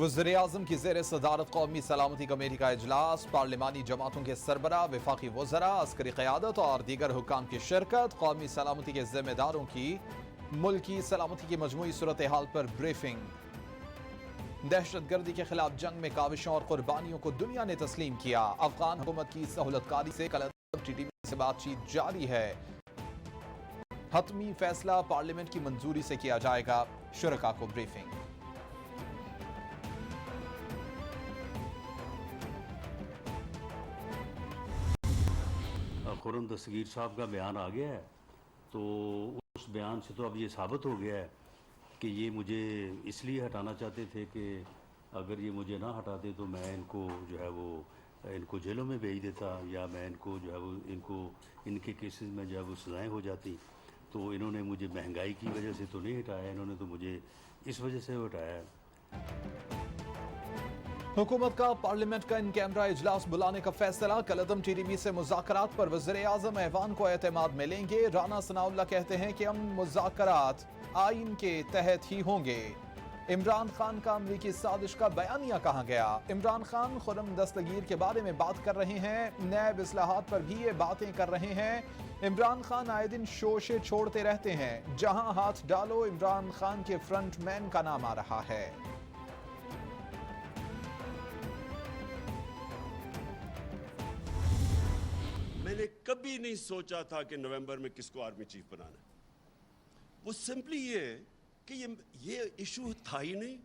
वज़ीर-ए-आज़म की ज़ेर सदारत कौमी सलामती कमेटी का इजलास, पार्लिमानी जमातों के सरबरा, वफाकी वज़रा, अस्करी क़यादत और दीगर हुक्काम की शिरकत। कौमी सलामती के ज़िम्मेदारों की मुल्की सलामती की मजमूई सूरत हाल पर ब्रीफिंग। दहशतगर्दी के खिलाफ जंग में काविशों और कुर्बानियों को दुनिया ने तस्लीम किया। अफगान हुकूमत की सहूलतकारी से कल TTP से बातचीत जारी है। हतमी फैसला पार्लियामेंट की मंजूरी से किया जाएगा, शुरका को ब्रीफिंग। खुर्रम दस्तगीर साहब का बयान आ गया है, तो उस बयान से तो अब ये साबित हो गया है कि ये मुझे इसलिए हटाना चाहते थे कि अगर ये मुझे ना हटाते तो मैं इनको जो है वो इनको जेलों में भेज देता, या मैं इनको जो है वो इनके केसेस में जो है वो सज़ाएँ हो जाती। तो इन्होंने मुझे महंगाई की वजह से तो नहीं हटाया, इन्होंने तो मुझे इस वजह से हटाया है। हुकूमत का पार्लियामेंट का इन कैमरा इजलास बुलाने का फैसला। कलअदम TTP से मुज़ाकरात पर वज़ीर-ए-आज़म ऐवान को एतमाद मिलेंगे। राना सनाउल्लाह कहते हैं कि हम मुज़ाकरात आइन के तहत ही होंगे। इमरान खान का अमरीकी साजिश का बयानिया कहाँ गया? इमरान खान खुर्रम दस्तगीर के बारे में बात कर रहे हैं, नैब इस्लाहात पर भी ये बातें कर रहे हैं। इमरान खान आए दिन शोशे छोड़ते रहते हैं, जहां हाथ डालो इमरान खान के फ्रंटमैन का नाम आ रहा है। मैंने कभी नहीं सोचा था कि नवंबर में किसको आर्मी चीफ बनाना है। वो सिंपली ये कि ये इशू था ही नहीं।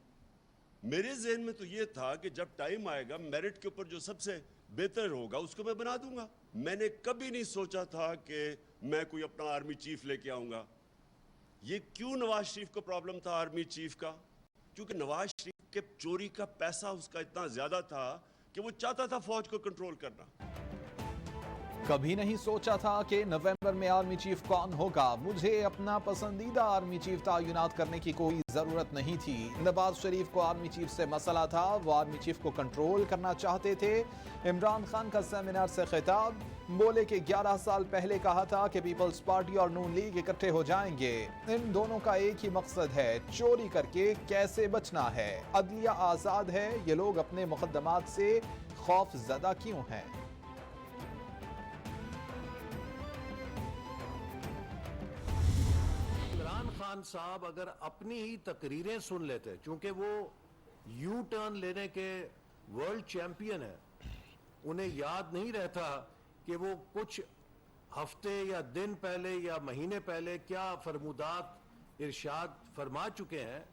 मेरे जहन में तो ये था कि जब टाइम आएगा मेरिट के ऊपर जो सबसे बेहतर होगा उसको मैं बना दूंगा। मैंने कभी नहीं सोचा था कि मैं कोई अपना आर्मी चीफ लेके आऊंगा। ये क्यों नवाज शरीफ को प्रॉब्लम था आर्मी चीफ का? क्योंकि नवाज शरीफ के चोरी का पैसा उसका इतना ज्यादा था कि वो चाहता था फौज को कंट्रोल करना। कभी नहीं सोचा था कि नवंबर में आर्मी चीफ कौन होगा। मुझे अपना पसंदीदा आर्मी चीफ तैनात करने की कोई जरूरत नहीं थी। नवाज शरीफ को आर्मी चीफ से मसला था, वो आर्मी चीफ को कंट्रोल करना चाहते थे। इमरान खान का सेमिनार से खिताब, बोले कि 11 साल पहले कहा था कि पीपल्स पार्टी और नून लीग इकट्ठे हो जाएंगे। इन दोनों का एक ही मकसद है, चोरी करके कैसे बचना है। अदलिया आजाद है, ये लोग अपने मुकदमात से खौफ ज़दा क्यों हैं? खान साहब अगर अपनी ही तकरीरें सुन लेते, चूंकि वो यू टर्न लेने के वर्ल्ड चैंपियन है, उन्हें याद नहीं रहता कि वो कुछ हफ्ते या दिन पहले या महीने पहले क्या फरमुदात इरशाद फरमा चुके हैं।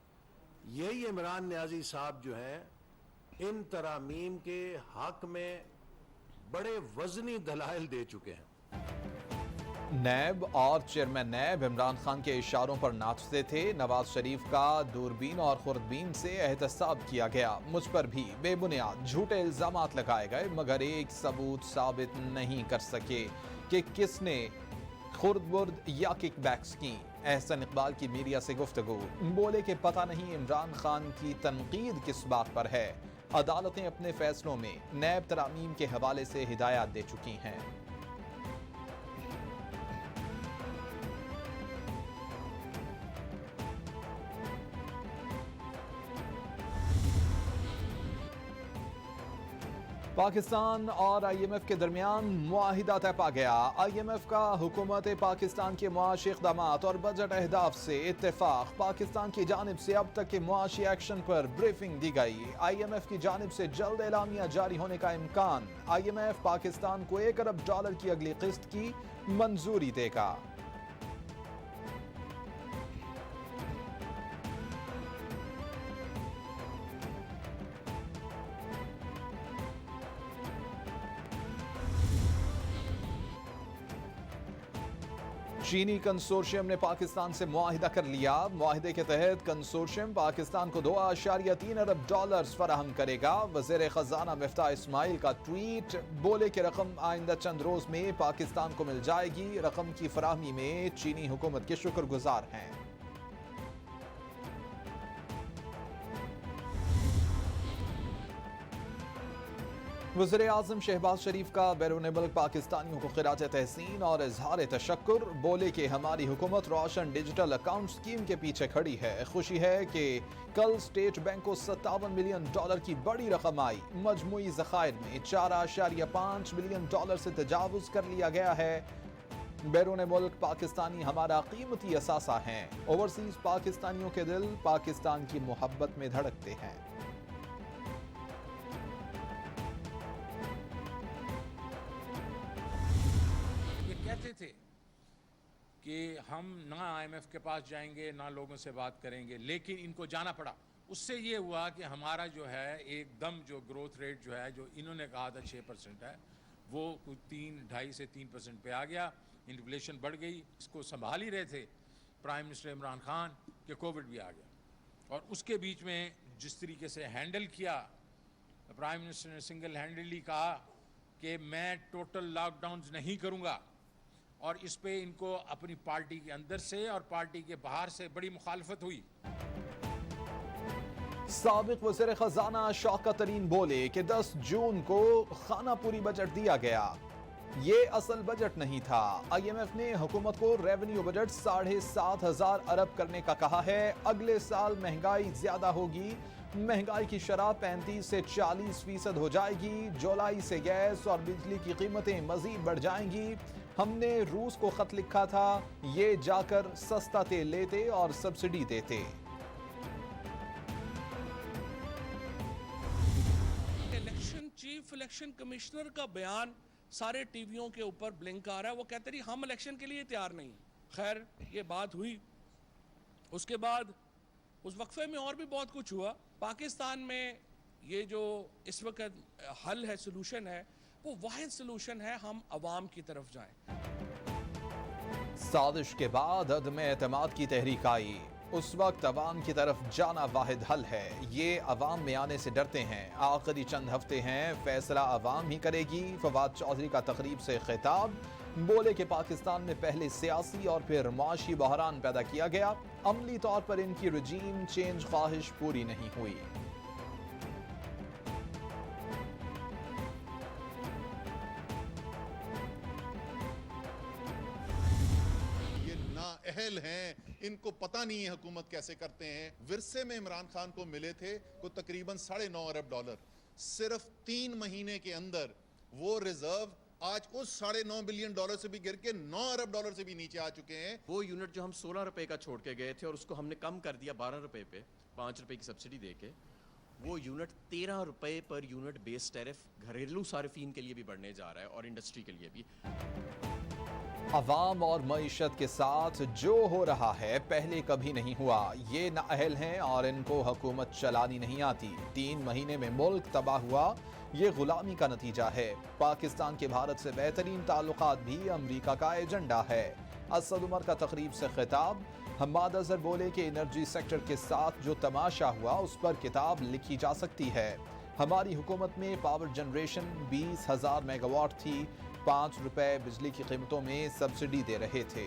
यही इमरान नियाजी साहब जो हैं इन तरामीम के हक में बड़े वजनी दलाइल दे चुके हैं। नैब और चेयरमैन नैब इमरान खान के इशारों पर नाचते थे। नवाज शरीफ का दूरबीन और खुर्दबीन से एहतसाब किया गया। मुझ पर भी बेबुनियाद झूठे इल्जामात लगाए गए, मगर एक सबूत साबित नहीं कर सके कि किसने खुर्द-बुर्द या किकबैक्स की। एहसन इकबाल की मीडिया से गुफ्तगू, बोले कि पता नहीं इमरान खान की तनकीद किस बात पर है। अदालतें अपने फैसलों में नैब तरामीम के हवाले से हिदायत दे चुकी हैं। पाकिस्तान और IMF के दरमियान मुआहिदा तय पा गया। IMF का हुकूमत पाकिस्तान के मुआशी इक़दामात और बजट अहदाफ से इत्तेफाक। पाकिस्तान की जानिब से अब तक के मुआशी एक्शन पर ब्रीफिंग दी गई। IMF की जानिब से जल्द एलामिया जारी होने का इम्कान। IMF पाकिस्तान को $1 अरब की अगली किस्त की मंजूरी देगा। चीनी कंसोर्शियम ने पाकिस्तान से मुआहिदा कर लिया। मुआहिदे के तहत कंसोर्शियम पाकिस्तान को $2.3 अरब फराहम करेगा। वज़ीर खजाना मिफ्ताह इस्माइल का ट्वीट, बोले कि रकम आइंदा चंद रोज में पाकिस्तान को मिल जाएगी। रकम की फराहमी में चीनी हुकूमत के शुक्रगुजार हैं। वज़ीर आज़म शहबाज शरीफ का बैरून मुल्क पाकिस्तानियों को खिराज तहसीन और इजहार तशक्कुर। बोले कि हमारी हुकूमत रोशन डिजिटल अकाउंट स्कीम के पीछे खड़ी है। खुशी है कि कल स्टेट बैंक को $57 मिलियन की बड़ी रकम आई। मजमूई ज़खायर में $4.5 बिलियन से तजावुज कर लिया गया है। बैरून मुल्क पाकिस्तानी हमारा कीमती असासा हैं। ओवरसीज पाकिस्तानियों के दिल पाकिस्तान की मोहब्बत में धड़कते हैं। कहते थे कि हम ना आईएमएफ के पास जाएंगे ना लोगों से बात करेंगे, लेकिन इनको जाना पड़ा। उससे ये हुआ कि हमारा जो है एकदम जो ग्रोथ रेट जो है, जो इन्होंने कहा था 6% है, वो कुछ 2.5 से 3% पे आ गया। इन्फ्लेशन बढ़ गई। इसको संभाल ही रहे थे प्राइम मिनिस्टर इमरान खान कि कोविड भी आ गया, और उसके बीच में जिस तरीके से हैंडल किया प्राइम मिनिस्टर ने, सिंगल हैंडली कहा कि मैं टोटल लॉकडाउन नहीं करूँगा, और इस पे इनको अपनी पार्टी के अंदर से और पार्टी के बाहर से बड़ी मुखालफत हुई। साबिक वज़ीर खजाना शौकत तरीन बोले कि 10 जून को खानापुरी बजट दिया गया, ये असल बजट नहीं था। IMF ने हुकूमत को रेवेन्यू बजट 7,500 अरब करने का कहा है। अगले साल महंगाई ज्यादा होगी। महंगाई की शरह 35 से 40% हो जाएगी। जुलाई से गैस और बिजली की कीमतें मजीद बढ़ जाएंगी। हमने रूस को खत लिखा था, ये जाकर सस्ता तेल लेते और सब्सिडी देते। चीफ इलेक्शन कमिश्नर का बयान सारे टीवियों के ऊपर ब्लिंक आ रहा है। वो कहते रही हम इलेक्शन के लिए तैयार नहीं। खैर ये बात हुई। उसके बाद उस वक्फे में और भी बहुत कुछ हुआ। पाकिस्तान में ये जो इस वक्त हल है, सोल्यूशन है, वो वाहिद सोल्यूशन है, हम अवाम की तरफ जाएं। साजिश के बाद अदम एतमाद की तहरीक आई। उस वक्त अवाम की तरफ जाना वाहिद हल है। ये अवाम में आने से डरते हैं। आखिरी चंद हफ्ते हैं, फैसला अवाम ही करेगी। फवाद चौधरी का तकरीब से खिताब। बोले कि पाकिस्तान में पहले सियासी और फिर मुआशी बहरान पैदा किया गया। अमली तौर पर इनकी रजीम चेंज ख्वाहिश पूरी नहीं हुई। अहल हैं, इनको पता नहीं है हुकूमत कैसे करते हैं। विरसे में इमरान खान को मिले थे को तकरीबन $9.5 अरब। सिर्फ 3 महीने के अंदर वो रिजर्व आज उस $9.5 बिलियन से भी गिर के $9 अरब से भी नीचे आ चुके हैं। वो यूनिट जो हम 16 रुपए का छोड़ के गए थे और उसको हमने कम कर दिया 12 रुपए पे, 5 रुपए की सब्सिडी देके, वो यूनिट 13 रुपए पर यूनिट बेस टैरिफ घरेलू सार्फिन के लिए भी बढ़ने जा रहा है और इंडस्ट्री के लिए भी। अवाम और मईशत के साथ जो हो रहा है पहले कभी नहीं हुआ। ये नाअहल हैं और इनको हुकूमत चलानी नहीं आती। 3 महीने में मुल्क तबाह हुआ, ये गुलामी का नतीजा है। पाकिस्तान के भारत से बेहतरीन ताल्लुकात भी अमरीका का एजेंडा है। असद उमर का तकरीब से खिताब। हम्माद अजहर बोले कि एनर्जी सेक्टर के साथ जो तमाशा हुआ उस पर किताब लिखी जा सकती है। हमारी हुकूमत में पावर जनरेशन 20,000 मेगावाट थी। 5 रुपए बिजली की कीमतों में सब्सिडी दे रहे थे।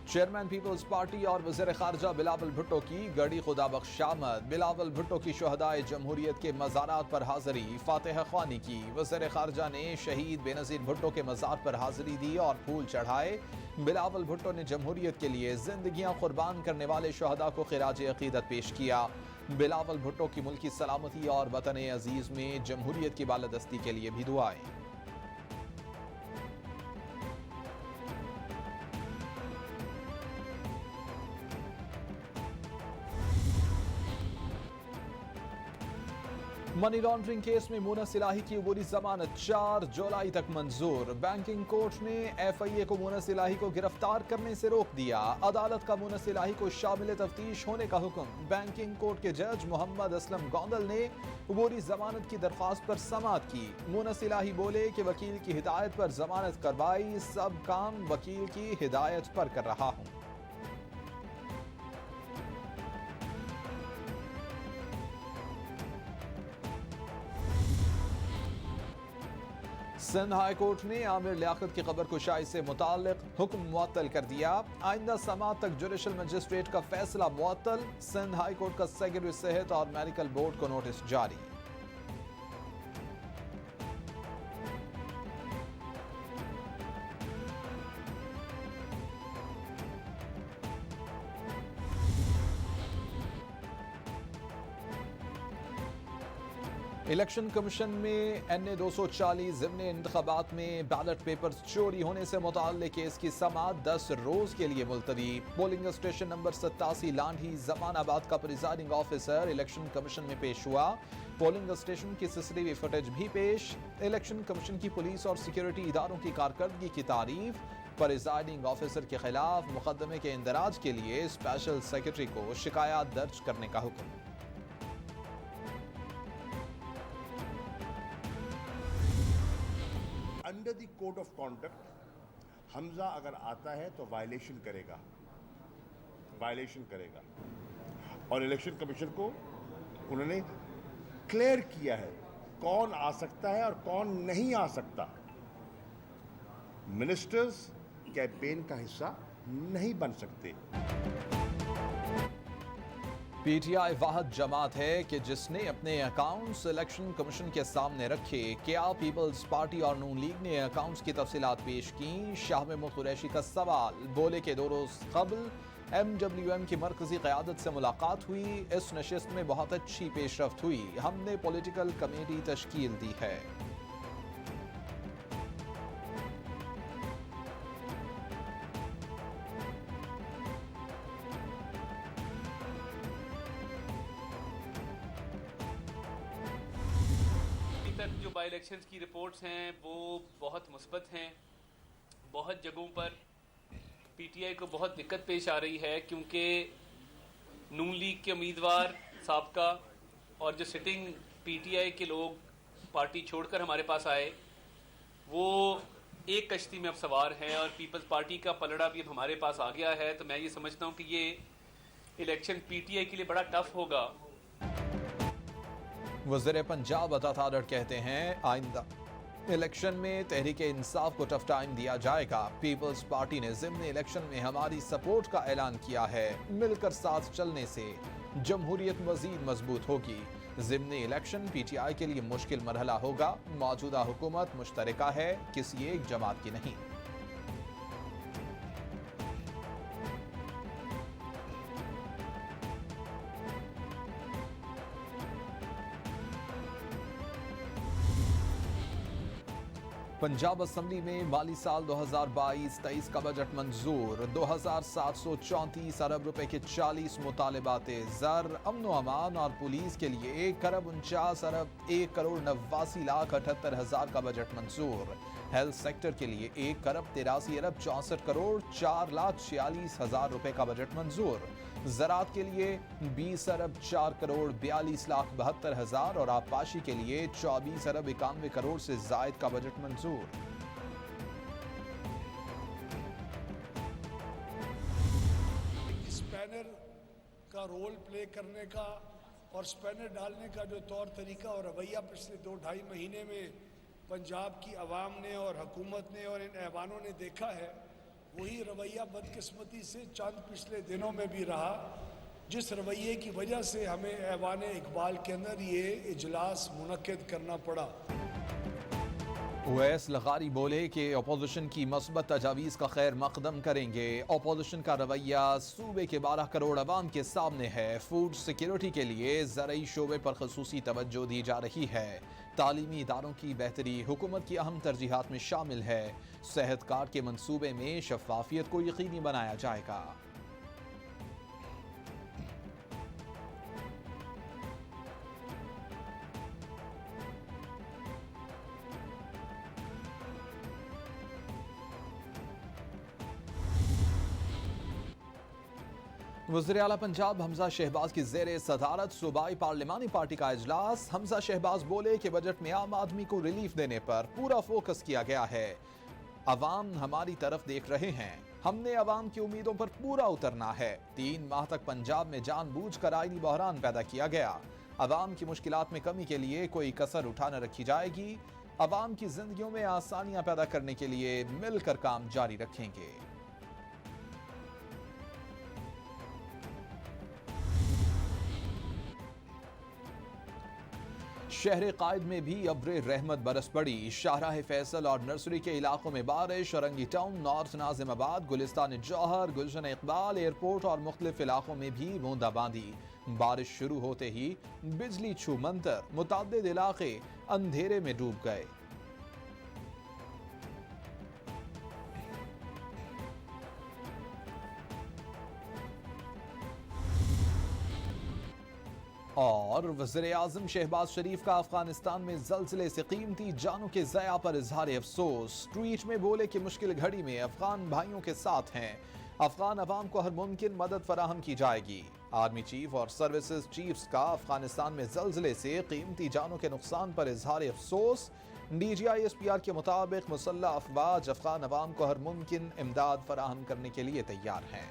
चेयरमैन पीपल्स पार्टी और वज़ीर खारजा बिलावल भुट्टो की गड़ी खुदा बख्श आमद। बिलावल भुट्टो की शुहदाए जमहूरियत के मज़ारात पर हाज़री, फातिहा ख्वानी की। वज़ीर खारजा ने शहीद बेनज़ीर भुट्टो के मज़ार पर हाज़री दी और फूल चढ़ाए। बिलावल भुट्टो ने जमहूरियत के लिए जिंदगियां कुर्बान करने वाले शुहदा को खिराज अकीदत पेश किया। बिलावल भुट्टो की मुल्की सलामती और वतन अजीज में जमहूरियत की बालादस्ती के लिए भी दुआएं। मनी लॉन्ड्रिंग केस में मुनस इलाही की अबूरी जमानत 4 जुलाई तक मंजूर। बैंकिंग कोर्ट ने FIA को मुनस इलाही को गिरफ्तार करने से रोक दिया। अदालत का मुनस इलाही को शामिल तफ्तीश होने का हुक्म। बैंकिंग कोर्ट के जज मोहम्मद असलम गोंदल ने अबूरी जमानत की दरख्वास्त पर समाअत की। मुनस इलाही बोले कि वकील की हिदायत पर जमानत करवाई, सब काम वकील की हिदायत पर कर रहा हूँ। सिंध हाई कोर्ट ने आमिर लियाकत की खबर कुशाई से मुताल्लिक हुक्म मुअत्तल कर दिया। आइंदा समाअत तक जुडिशल मजिस्ट्रेट का फैसला मुअत्तल। सिंध हाई कोर्ट का सेक्रेटरी सेहत और मेडिकल बोर्ड को नोटिस जारी। इलेक्शन कमीशन में NA 240 ज़िम्नी इंतखाबात में बैलेट पेपर्स चोरी होने से मुताल्लिक केस की समाअत 10 रोज के लिए मुलतवी। Polling station number 87 Landhi Jamanabad का प्रिजाइडिंग ऑफिसर इलेक्शन कमीशन में पेश हुआ। पोलिंग स्टेशन की CCTV फुटेज भी पेश। इलेक्शन कमीशन की पुलिस और सिक्योरिटी इदारों की कारकर्दगी की तारीफ। प्रिजाइडिंग ऑफिसर के खिलाफ मुकदमे के इंदराज के लिए स्पेशल सेक्रेटरी को शिकायत दर्ज करने का हुक्म। Under the code of conduct Hamza अगर आता है तो वायलेशन करेगा और इलेक्शन कमीशन को उन्होंने क्लियर किया है कौन आ सकता है और कौन नहीं आ सकता। मिनिस्टर्स कैंपेन का हिस्सा नहीं बन सकते। PTI वाहद जमात है कि जिसने अपने अकाउंट्स इलेक्शन कमीशन के सामने रखे। क्या पीपल्स पार्टी और नून लीग ने अकाउंट्स की तफसीलात पेश की? शाह महमूद कुरैशी का सवाल। बोले कि 2 रोज कबल MWM की मरकजी क़यादत से मुलाकात हुई। इस नशिस्त में बहुत अच्छी पेशरफ्त हुई। हमने पॉलिटिकल कमेटी तश्कील दी है। जो बाई इलेक्शंस की रिपोर्ट्स हैं वो बहुत मुस्बत हैं। बहुत जगहों पर PTI को बहुत दिक्कत पेश आ रही है क्योंकि नून लीग के उम्मीदवार साबका और जो सिटिंग PTI के लोग पार्टी छोड़कर हमारे पास आए वो एक कश्ती में अब सवार हैं और पीपल्स पार्टी का पलड़ा भी अब हमारे पास आ गया है। तो मैं ये समझता हूँ कि ये इलेक्शन PTI के लिए बड़ा टफ होगा। वज़ीर पंजाब अता तारड़ कहते हैं आइंदा इलेक्शन में तहरीक इंसाफ को टफ टाइम दिया जाएगा। पीपल्स पार्टी ने ज़िम्नी इलेक्शन में हमारी सपोर्ट का ऐलान किया है। मिलकर साथ चलने से जमहूरियत मजीद मजबूत होगी। ज़िम्नी इलेक्शन PTI के लिए मुश्किल मरहला होगा। मौजूदा हुकूमत मुश्तरका है, किसी एक जमात की नहीं। पंजाब असम्बली में माली साल 2022-23 का बजट मंजूर। 2734 अरब रुपए के 40 मुतालबात ज़र। अमन व अमान और पुलिस के लिए 1,49,89,78,000 का बजट मंजूर। हेल्थ सेक्टर के लिए 1,83,64,4,46,000 रुपए का बजट मंजूर। ज़राअत के लिए 20,04,42,72,000 और आबपाशी के लिए 24,91 करोड़ से जायद का बजट मंजूर। स्पैनर का रोल प्ले करने का और स्पैनर डालने का जो तौर तरीका और रवैया पिछले 2-2.5 महीने में पंजाब की आवाम ने और हुकूमत ने और इन ऐवानों ने देखा है, वही रवैया बदकिस्मती से चंद पिछले दिनों में भी रहा, जिस रवैये की वजह से हमें ऐवान इकबाल के अंदर ये इजलास मुनक्किद करना पड़ा। उवैस लग़ारी बोले कि अपोजिशन की मस्बत तजावीज़ का खैर मकदम करेंगे। अपोजिशन का रवैया सूबे के 12 करोड़ अवाम के सामने है। फूड सिक्योरिटी के लिए ज़रई शोबे पर खसूसी तवज्जो दी जा रही है। तालीमी इदारों की बेहतरी हुकूमत की अहम तरजीहात में शामिल है। सेहत कार्ड के मंसूबे में शफाफियत को यकीनी बनाया जाएगा। वज़ीर आला पंजाब हमजा शहबाज की ज़ेर सदारत सूबाई पार्लिमानी पार्टी का इजलास। हमजा शहबाज बोले कि बजट में आम आदमी को रिलीफ देने पर पूरा फोकस किया गया है। अवाम हमारी तरफ देख रहे हैं, हमने अवाम की उम्मीदों पर पूरा उतरना है। 3 माह तक पंजाब में जानबूझकर आईनी बहरान पैदा किया गया। अवाम की मुश्किलात में कमी के लिए कोई कसर उठा न रखी जाएगी। आवाम की जिंदगियों में आसानियां पैदा करने के लिए मिलकर काम जारी रखेंगे। शहर कायद में भी अब्रे रहमत बरस पड़ी। शाहराह फैसल और नर्सरी के इलाकों में बारिश। औरंगी टाउन, नॉर्थ नाजिमाबाद, गुलिस्तान जौहर, गुलशन इकबाल, एयरपोर्ट और मुख्तलिफ इलाकों में भी बूंदाबांदी। बारिश शुरू होते ही बिजली छू मंतर, मुतअद्दिद इलाके अंधेरे में डूब गए। और वज़ीर-ए-आज़म शहबाज शरीफ का अफगानिस्तान में ज़ल्ज़ले से कीमती जानों के ज़या पर इज़हार अफसोस। ट्वीट में बोले कि मुश्किल घड़ी में अफगान भाइयों के साथ हैं। अफगान अवाम को हर मुमकिन मदद फराहम की जाएगी। आर्मी चीफ और सर्विसेज चीफ्स का अफगानिस्तान में ज़ल्ज़ले से कीमती जानों के नुकसान पर इज़हार अफसोस। DGI-SPR के मुताबिक मुसल्लह अफवाज अफगान अवाम को हर मुमकिन इमदाद फराहम करने के लिए तैयार हैं।